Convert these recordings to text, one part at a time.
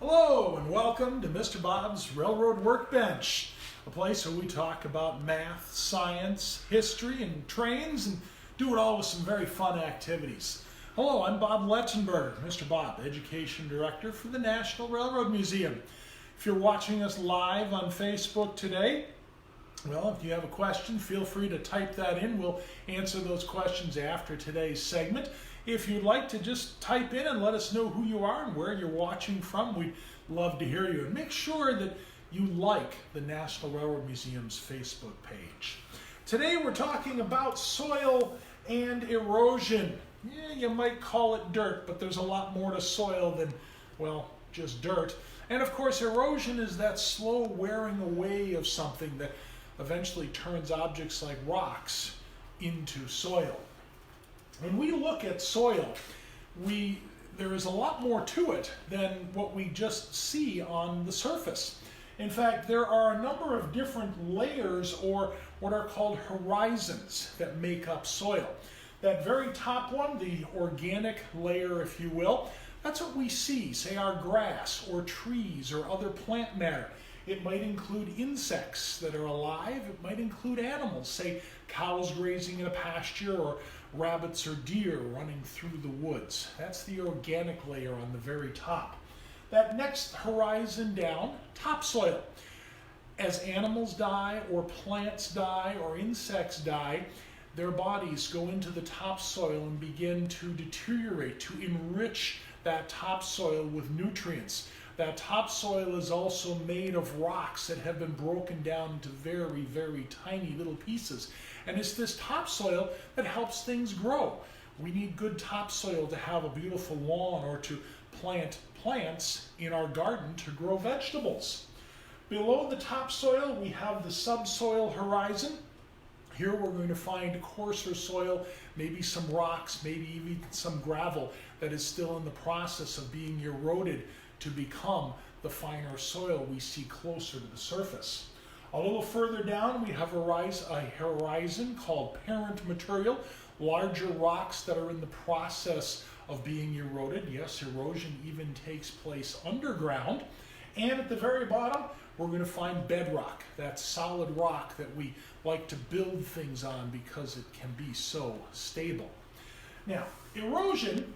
Hello and welcome to Mr. Bob's Railroad Workbench, a place where we talk about math, science, history, and trains, and do it all with some very fun activities. Hello, I'm Bob Letzenberger, Mr. Bob, Education Director for the National Railroad Museum. If you're watching us live on Facebook today, well, if you have a question, feel free to type that in. We'll answer those questions after today's segment. If you'd like to just type in and let us know who you are and where you're watching from, we'd love to hear you. And make sure that you like the National Railroad Museum's Facebook page. Today we're talking about soil and erosion. Yeah, you might call it dirt, but there's a lot more to soil than, well, just dirt. And of course, erosion is that slow wearing away of something that eventually turns objects like rocks into soil. When we look at soil, there is a lot more to it than what we just see on the surface. In fact, there are a number of different layers, or what are called horizons, that make up soil. That very top one, the organic layer, if you will, that's what we see, say our grass or trees or other plant matter. It might include insects that are alive. It might include animals, say cows grazing in a pasture or rabbits or deer running through the woods. That's the organic layer on the very top. That next horizon down, topsoil. As animals die or plants die or insects die, their bodies go into the topsoil and begin to deteriorate, to enrich that topsoil with nutrients. That topsoil is also made of rocks that have been broken down into very, very tiny little pieces. And it's this topsoil that helps things grow. We need good topsoil to have a beautiful lawn or to plant plants in our garden to grow vegetables. Below the topsoil, we have the subsoil horizon. Here we're going to find coarser soil, maybe some rocks, maybe even some gravel that is still in the process of being eroded to become the finer soil we see closer to the surface. A little further down, we have a horizon called parent material, larger rocks that are in the process of being eroded. Yes, erosion even takes place underground. And at the very bottom, we're going to find bedrock, that solid rock that we like to build things on because it can be so stable. Now, erosion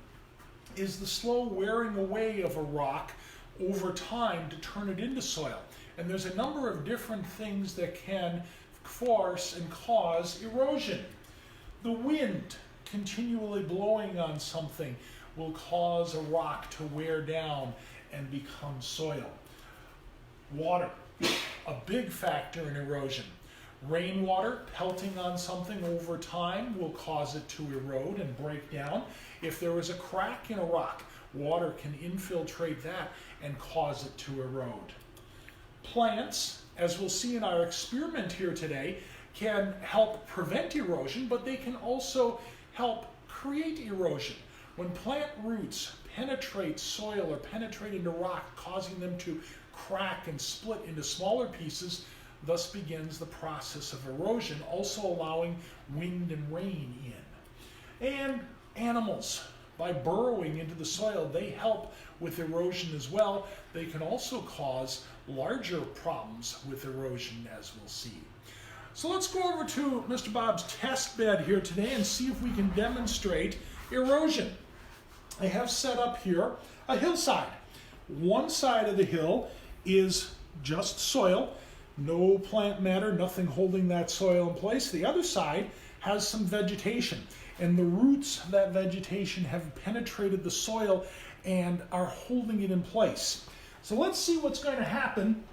is the slow wearing away of a rock over time to turn it into soil. And there's a number of different things that can force and cause erosion. The wind continually blowing on something will cause a rock to wear down and become soil. Water, a big factor in erosion. Rainwater pelting on something over time will cause it to erode and break down. If there is a crack in a rock, water can infiltrate that and cause it to erode. Plants, as we'll see in our experiment here today, can help prevent erosion, but they can also help create erosion. When plant roots penetrate soil or penetrate into rock, causing them to crack and split into smaller pieces, thus begins the process of erosion, also allowing wind and rain in. And animals, by burrowing into the soil, they help with erosion as well. They can also cause larger problems with erosion, as we'll see. So let's go over to Mr. Bob's test bed here today and see if we can demonstrate erosion. I have set up here a hillside. One side of the hill is just soil, no plant matter, nothing holding that soil in place. The other side has some vegetation, and the roots of that vegetation have penetrated the soil and are holding it in place. So let's see what's going to happen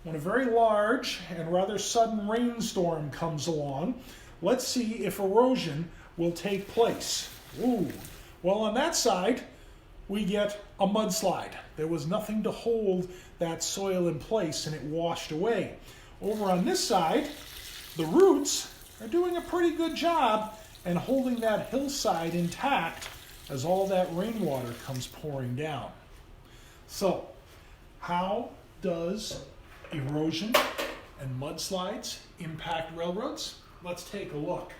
when a very large and rather sudden rainstorm comes along. Let's see if erosion will take place. Ooh. Well, on that side, we get a mudslide. There was nothing to hold that soil in place and it washed away. Over on this side, the roots are doing a pretty good job and holding that hillside intact as all that rainwater comes pouring down. So, how does erosion and mudslides impact railroads? Let's take a look.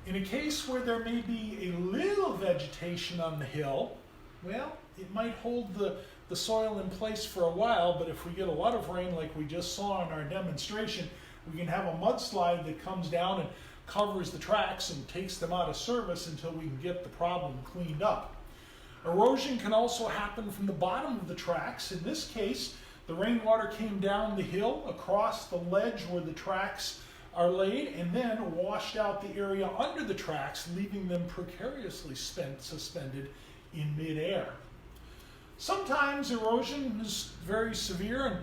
In a case where there may be a little vegetation on the hill, well, it might hold the soil in place for a while, but if we get a lot of rain like we just saw in our demonstration, we can have a mudslide that comes down and covers the tracks and takes them out of service until we can get the problem cleaned up. Erosion can also happen from the bottom of the tracks. In this case, the rainwater came down the hill across the ledge where the tracks are laid and then washed out the area under the tracks, leaving them precariously suspended in midair. Sometimes erosion is very severe and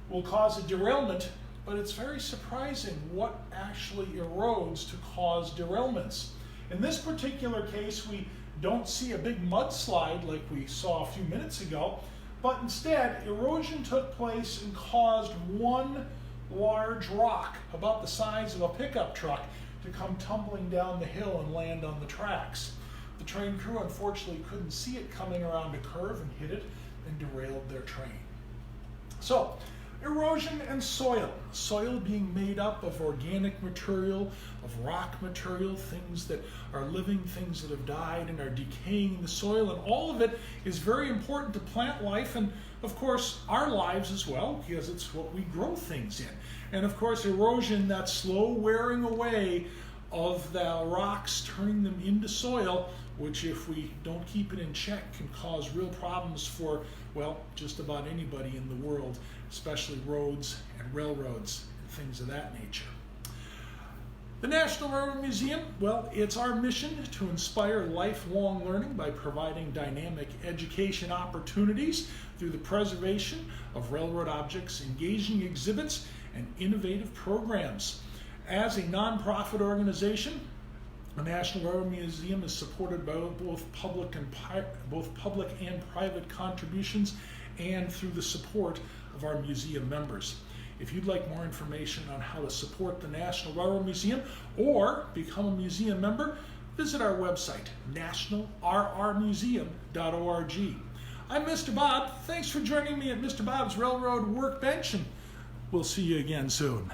will cause a derailment, but it's very surprising what actually erodes to cause derailments. In this particular case, we don't see a big mudslide like we saw a few minutes ago, but instead erosion took place and caused one large rock about the size of a pickup truck to come tumbling down the hill and land on the tracks. The train crew unfortunately couldn't see it coming around a curve and hit it and derailed their train. So, erosion and soil. Soil being made up of organic material, of rock material, things that are living, things that have died and are decaying in the soil, and all of it is very important to plant life and, of course, our lives as well, because it's what we grow things in. And, of course, erosion, that slow wearing away of the rocks, turning them into soil, which if we don't keep it in check can cause real problems for, well, just about anybody in the world, especially roads and railroads and things of that nature. The National Railroad Museum, well, it's our mission to inspire lifelong learning by providing dynamic education opportunities through the preservation of railroad objects, engaging exhibits, and innovative programs. As a nonprofit organization, the National Railroad Museum is supported by both public and private contributions and through the support of our museum members. If you'd like more information on how to support the National Railroad Museum or become a museum member, visit our website, nationalrrmuseum.org. I'm Mr. Bob. Thanks for joining me at Mr. Bob's Railroad Workbench, and we'll see you again soon.